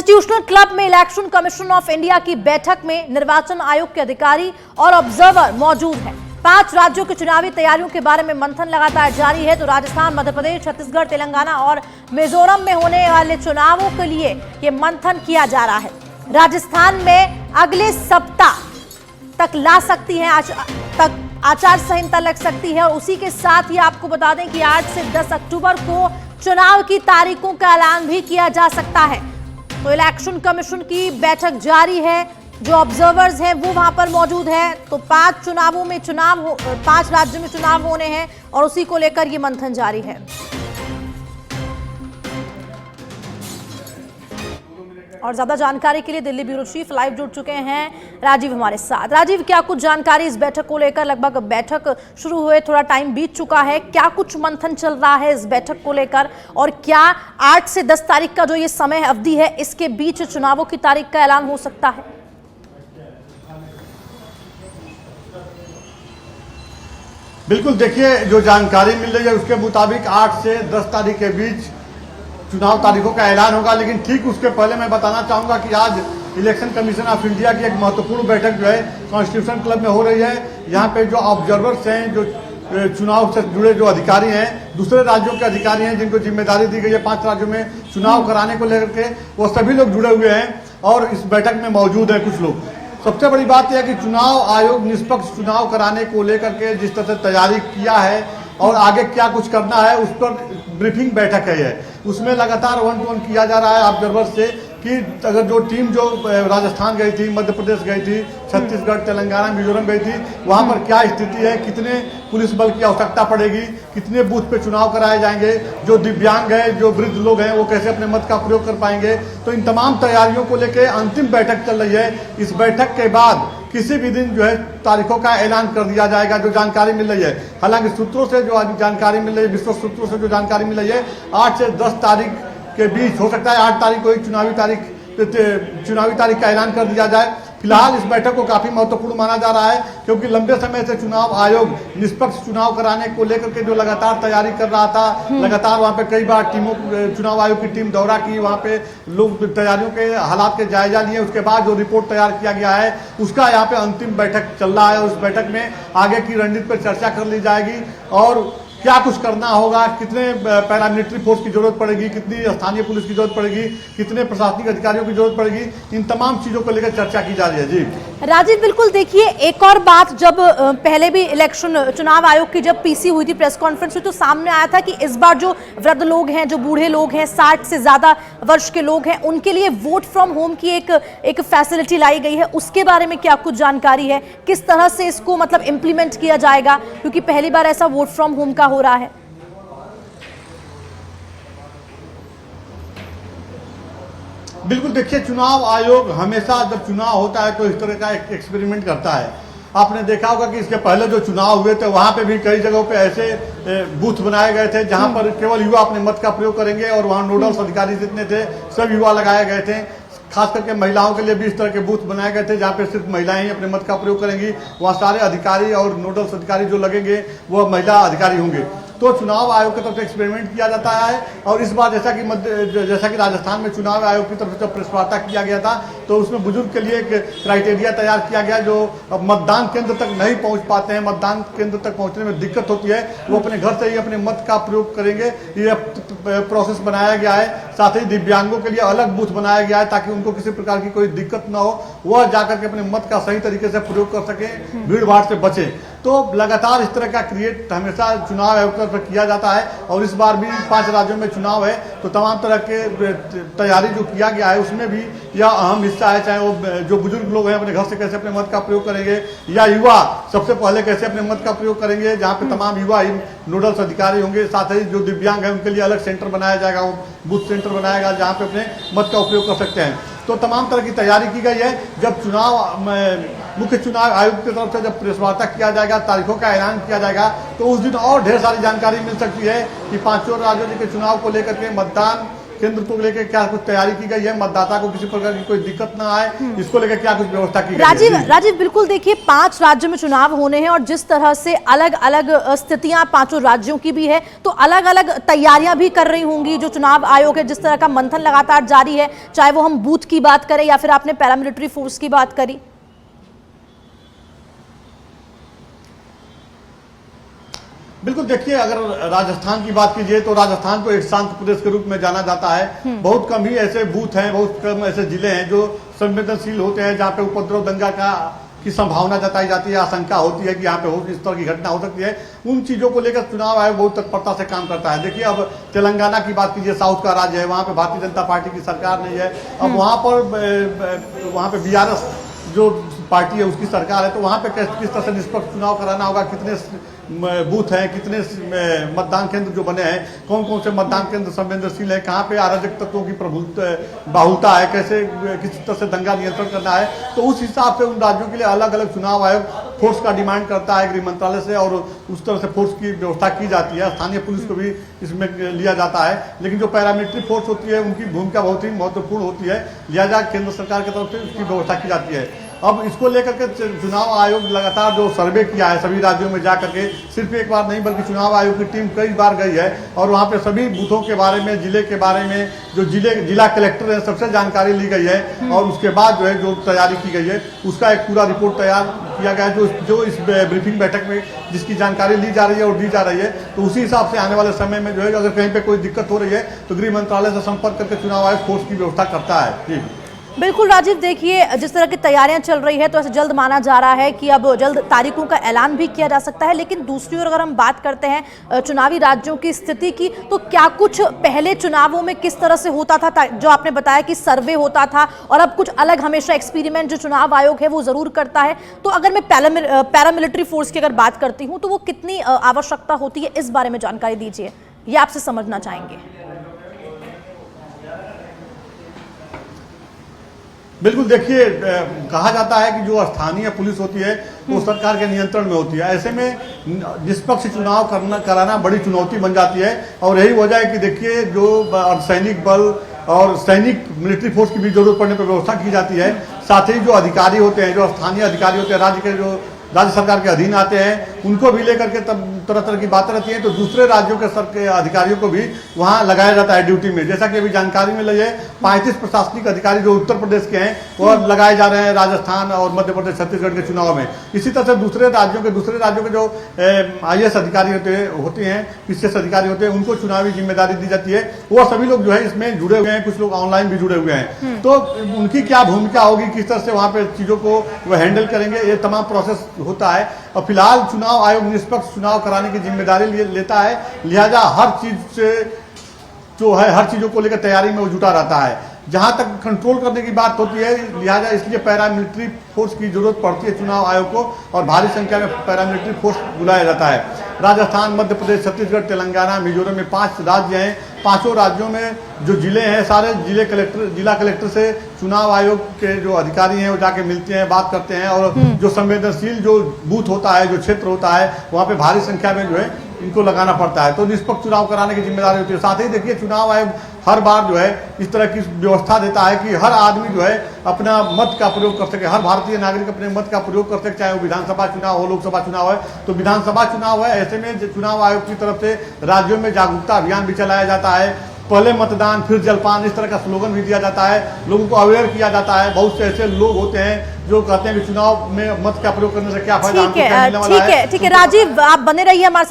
Constitutional club में election commission of India की बैठक में निर्वाचन आयोग के अधिकारी और ऑब्जर्वर मौजूद हैं। 5 राज्यों की चुनावी तैयारियों के बारे में मंथन लगातार जारी है। तो राजस्थान, मध्य प्रदेश, छत्तीसगढ़, तेलंगाना और मिजोरम में होने वाले चुनावों के लिए ये मंथन किया जा रहा है। राजस्थान में अगले सप्ताह तक ला सकती है तक आचार संहिता लग सकती है और उसी के साथ ही आपको बता दें कि 8 से 10 अक्टूबर को चुनाव की तारीखों का ऐलान भी किया जा सकता है। तो इलेक्शन कमीशन की बैठक जारी है, जो ऑब्जर्वर्स हैं वो वहां पर मौजूद है। तो 5 राज्यों में चुनाव होने हैं और उसी को लेकर ये मंथन जारी है। और ज्यादा जानकारी के लिए दिल्ली ब्यूरो चीफ लाइव जुड़ चुके हैं राजीव हमारे साथ। राजीव, क्या कुछ जानकारी इस बैठक को लेकर? लगभग बैठक शुरू हुए थोड़ा टाइम बीत चुका है, क्या कुछ मंथन चल रहा है इस बैठक को लेकर और क्या 8 से 10 तारीख का जो ये समय अवधि है इसके बीच चुनावों की तारीख का ऐलान हो सकता है? बिल्कुल, देखिए जो जानकारी मिल रही है उसके मुताबिक 8 से 10 तारीख के बीच चुनाव तारीखों का ऐलान होगा। लेकिन ठीक उसके पहले मैं बताना चाहूंगा कि आज इलेक्शन कमीशन ऑफ इंडिया की एक महत्वपूर्ण बैठक जो है कॉन्स्टिट्यूशन क्लब में हो रही है। यहाँ पे जो ऑब्जर्वर्स हैं, जो चुनाव से जुड़े जो अधिकारी हैं, दूसरे राज्यों के अधिकारी हैं जिनको जिम्मेदारी दी गई है 5 राज्यों में चुनाव कराने को लेकर के, वो सभी लोग जुड़े हुए हैं और इस बैठक में मौजूद है कुछ लोग। सबसे बड़ी बात यह है कि चुनाव आयोग निष्पक्ष चुनाव कराने को लेकर के जिस तरह से तैयारी किया है और आगे क्या कुछ करना है उस पर ब्रीफिंग बैठक है ये। उसमें लगातार 1 to 1 किया जा रहा है ऑब्जर्वर से कि अगर जो टीम जो राजस्थान गई थी, मध्य प्रदेश गई थी, छत्तीसगढ़, तेलंगाना, मिजोरम गई थी, वहां पर क्या स्थिति है, कितने पुलिस बल की आवश्यकता पड़ेगी, कितने बूथ पे चुनाव कराए जाएंगे, जो दिव्यांग है, जो वृद्ध लोग हैं वो कैसे अपने मत का प्रयोग कर पाएंगे। तो इन तमाम तैयारियों को लेकर अंतिम बैठक चल रही है। इस बैठक के बाद किसी भी दिन जो है तारीखों का ऐलान कर दिया जाएगा, जो जानकारी मिल रही है। हालांकि सूत्रों से जो जानकारी मिल रही है, विश्वस्त सूत्रों से जो जानकारी मिल रही है, 8 से 10 तारीख के बीच हो सकता है 8 तारीख को ही चुनावी तारीख का ऐलान कर दिया जाए। फिलहाल इस बैठक को काफी महत्वपूर्ण माना जा रहा है क्योंकि लंबे समय से चुनाव आयोग निष्पक्ष चुनाव कराने को लेकर के जो लगातार तैयारी कर रहा था, लगातार वहां पे कई बार चुनाव आयोग की टीम दौरा की, वहां पे लोग तैयारियों के हालात के जायजा लिए, उसके बाद जो रिपोर्ट तैयार किया गया है उसका यहाँ पे अंतिम बैठक चल रहा है और उस बैठक में आगे की रणनीति पर चर्चा कर ली जाएगी और क्या कुछ करना होगा, कितने पैरामिलिट्री फोर्स की जरूरत पड़ेगी, कितनी स्थानीय पुलिस की जरूरत पड़ेगी, कितने प्रशासनिक अधिकारियों की जरूरत पड़ेगी, इन तमाम चीजों को लेकर चर्चा की जा रही है। जी राजीव, बिल्कुल। देखिए, एक और बात, जब पहले भी इलेक्शन चुनाव आयोग की जब पीसी हुई थी, प्रेस कॉन्फ्रेंस हुई, तो सामने आया था कि इस बार जो वृद्ध लोग हैं, जो बूढ़े लोग हैं, 60 से ज्यादा वर्ष के लोग हैं, उनके लिए वोट फ्रॉम होम की एक फैसिलिटी लाई गई है। उसके बारे में क्या कुछ जानकारी है, किस तरह से इसको मतलब इम्प्लीमेंट किया जाएगा, क्योंकि पहली बार ऐसा वोट फ्रॉम होम का हो रहा है? बिल्कुल, देखिए चुनाव आयोग हमेशा जब चुनाव होता है तो इस तरह का एक एक्सपेरिमेंट करता है। आपने देखा होगा कि इसके पहले जो चुनाव हुए थे वहां पे भी कई जगहों पे ऐसे बूथ बनाए गए थे जहां पर केवल युवा अपने मत का प्रयोग करेंगे और वहां नोडल्स अधिकारी जितने थे सब युवा लगाए गए थे। खास करके महिलाओं के लिए भी इस तरह के बूथ बनाए गए थे जहां पे सिर्फ महिलाएं ही अपने मत का प्रयोग करेंगी। वहां सारे अधिकारी और नोडल्स अधिकारी जो लगेंगे वो महिला अधिकारी होंगे। तो चुनाव आयोग की तरफ से एक्सपेरिमेंट किया जाता है और इस बार जैसा कि राजस्थान में चुनाव आयोग की तरफ से प्रेस वार्ता किया गया था तो उसमें बुजुर्ग के लिए एक क्राइटेरिया तैयार किया गया, जो मतदान केंद्र तक नहीं पहुंच पाते हैं, मतदान केंद्र तक पहुंचने में दिक्कत होती है, वो अपने घर से ही अपने मत का प्रयोग करेंगे। ये प्रोसेस बनाया गया है। साथ ही दिव्यांगों के लिए अलग बूथ बनाया गया है ताकि उनको किसी प्रकार की कोई दिक्कत ना हो, वह जाकर के अपने मत का सही तरीके से प्रयोग कर सके, भीड़ भाड़ से बचे। तो लगातार इस तरह का क्रिएट हमेशा चुनाव आयोग पर किया जाता है और इस बार भी 5 राज्यों में चुनाव है तो तमाम तरह के तैयारी जो किया गया है उसमें भी यह अहम हिस्सा है। चाहे वो जो बुजुर्ग लोग हैं अपने घर से कैसे अपने मत का प्रयोग करेंगे या युवा सबसे पहले कैसे अपने मत का प्रयोग करेंगे, जहाँ पे तमाम युवा ही नोडल्स अधिकारी होंगे। साथ ही जो दिव्यांग है उनके लिए अलग सेंटर बनाया जाएगा, वो बूथ सेंटर बनाएगा जहाँ पे अपने मत का उपयोग कर सकते हैं। तो तमाम तरह की तैयारी की गई है। जब मुख्य चुनाव आयोग की तरफ से जब प्रेस वार्ता किया जाएगा, तारीखों का ऐलान किया जाएगा तो उस दिन और ढेर सारी जानकारी मिल सकती है कि 5 राज्यों के चुनाव को लेकर के मतदान केंद्र को लेकर क्या कुछ तैयारी की गई है, मतदाता को किसी प्रकार की कोई दिक्कत ना आए, इसको लेकर क्या कुछ व्यवस्था की गई है? राजीव बिल्कुल देखिए 5 राज्यों में चुनाव होने हैं और जिस तरह से अलग अलग स्थितियां 5 राज्यों की भी है, तो अलग अलग तैयारियां भी कर रही होंगी जो चुनाव आयोग है, जिस तरह का मंथन लगातार जारी है, चाहे वो हम बूथ की बात करें या फिर आपने पैरामिलिट्री फोर्स की बात करी। बिल्कुल देखिए, अगर राजस्थान की बात कीजिए तो राजस्थान को एक शांत प्रदेश के रूप में जाना जाता है। बहुत कम ही ऐसे बूथ हैं, बहुत कम ऐसे जिले हैं जो संवेदनशील होते हैं, जहाँ पे उपद्रव दंगा की संभावना जताई जाती है, आशंका होती है कि यहाँ पे हो इस तरह की घटना हो सकती है। उन चीजों को लेकर चुनाव आयोग बहुत तत्परता से काम करता है। देखिए, अब तेलंगाना की बात कीजिए, साउथ का राज्य है, वहाँ पे भारतीय जनता पार्टी की सरकार नहीं है। अब वहाँ पे BRS जो पार्टी है उसकी सरकार है, तो वहाँ पे किस तरह से निष्पक्ष चुनाव कराना होगा, कितने बूथ हैं, कितने मतदान केंद्र जो बने हैं, कौन कौन से मतदान केंद्र संवेदनशील है, कहाँ पे अराजक तत्वों की बाहुलता है, कैसे किस तरह से दंगा नियंत्रण करना है, तो उस हिसाब से उन राज्यों के लिए अलग अलग चुनाव आयोग फोर्स का डिमांड करता है गृह मंत्रालय से, और उस तरह से फोर्स की व्यवस्था की जाती है। स्थानीय पुलिस को भी इसमें लिया जाता है, लेकिन जो पैरामिलिट्री फोर्स होती है उनकी भूमिका बहुत ही महत्वपूर्ण होती है, लिहाजा केंद्र सरकार की तरफ से उसकी व्यवस्था की जाती है। अब इसको लेकर के चुनाव आयोग लगातार जो सर्वे किया है सभी राज्यों में जा करके, सिर्फ एक बार नहीं बल्कि चुनाव आयोग की टीम कई बार गई है और वहाँ पे सभी बूथों के बारे में, जिले के बारे में, जो जिला कलेक्टर है सबसे जानकारी ली गई है, और उसके बाद जो है जो तैयारी की गई है उसका एक पूरा रिपोर्ट तैयार किया गया है, जो इस ब्रीफिंग बैठक में जिसकी जानकारी ली जा रही है और दी जा रही है। तो उसी हिसाब से आने वाले समय में जो है अगर कहीं पे कोई दिक्कत हो रही है तो गृह मंत्रालय से संपर्क करके चुनाव आयोग फोर्स की व्यवस्था करता है। जी बिल्कुल राजीव, देखिए जिस तरह की तैयारियां चल रही है तो ऐसे जल्द माना जा रहा है कि अब जल्द तारीखों का ऐलान भी किया जा सकता है, लेकिन दूसरी ओर अगर हम बात करते हैं चुनावी राज्यों की स्थिति की, तो क्या कुछ पहले चुनावों में किस तरह से होता था, जो आपने बताया कि सर्वे होता था, और अब कुछ अलग हमेशा एक्सपेरिमेंट जो चुनाव आयोग है वो जरूर करता है। तो अगर मैं पैरामिलिट्री फोर्स की अगर बात करती हूँ तो वो कितनी आवश्यकता होती है, इस बारे में जानकारी दीजिए, ये आपसे समझना चाहेंगे। बिल्कुल देखिए, कहा जाता है कि जो स्थानीय पुलिस होती है वो सरकार के नियंत्रण में होती है, ऐसे में निष्पक्ष चुनाव कराना बड़ी चुनौती बन जाती है। और यही वजह है कि देखिए जो अर्धसैनिक बल और सैनिक मिलिट्री फोर्स की भी जरूरत पड़ने पर व्यवस्था की जाती है। साथ ही जो अधिकारी होते हैं, जो स्थानीय अधिकारी होते हैं, राज्य सरकार के अधीन आते हैं, उनको भी लेकर के तब तरह तरह की बातें रहती हैं, तो दूसरे राज्यों के अधिकारियों को भी वहाँ लगाया जाता है ड्यूटी में। जैसा कि अभी जानकारी मिल रही है, 35 प्रशासनिक अधिकारी जो उत्तर प्रदेश के हैं वो लगाए जा रहे हैं राजस्थान और मध्य प्रदेश, छत्तीसगढ़ के चुनाव में। इसी तरह से दूसरे राज्यों के जो IAS अधिकारी होते हैं, PCS अधिकारी होते हैं, उनको चुनावी जिम्मेदारी दी जाती है। वो सभी लोग जो है इसमें जुड़े हुए हैं, कुछ लोग ऑनलाइन भी जुड़े हुए हैं। तो उनकी क्या भूमिका होगी, किस तरह से वहाँ पे चीज़ों को वह हैंडल करेंगे, ये तमाम प्रोसेस होता है। और फिलहाल चुनाव आयोग निष्पक्ष चुनाव कराने की जिम्मेदारी लेता है, लिहाजा हर चीज से जो है हर चीजों को लेकर तैयारी में वो जुटा रहता है। जहां तक कंट्रोल करने की बात होती है, लिहाजा इसलिए पैरामिलिट्री फोर्स की जरूरत पड़ती है चुनाव आयोग को, और भारी संख्या में पैरामिलिट्री फोर्स बुलाया जाता है। राजस्थान, मध्य प्रदेश, छत्तीसगढ़, तेलंगाना, मिजोरम में 5 राज्य हैं। 5 राज्यों में जो जिले हैं, सारे जिला कलेक्टर से चुनाव आयोग के जो अधिकारी हैं वो जाके मिलते हैं, बात करते हैं, और जो संवेदनशील जो बूथ होता है, जो क्षेत्र होता है, वहाँ पे भारी संख्या में जो है इनको लगाना पड़ता है। तो निष्पक्ष चुनाव कराने की जिम्मेदारी होती है। साथ ही देखिए, चुनाव आयोग हर बार जो है इस तरह की व्यवस्था देता है कि हर आदमी जो है अपना मत का प्रयोग कर सके, हर भारतीय नागरिक अपने मत का प्रयोग कर सके, चाहे वो विधानसभा चुनाव हो, लोकसभा चुनाव है। तो विधानसभा चुनाव है, ऐसे में चुनाव आयोग की तरफ से राज्यों में जागरूकता अभियान भी चलाया जाता है। पहले मतदान फिर जलपान, इस तरह का स्लोगन भी दिया जाता है, लोगों को अवेयर किया जाता है। बहुत से ऐसे लोग होते हैं जो कहते हैं कि चुनाव में मत का प्रयोग करने से क्या फायदा, ठीक है राजीव, आप बने रहिए हमारे साथ।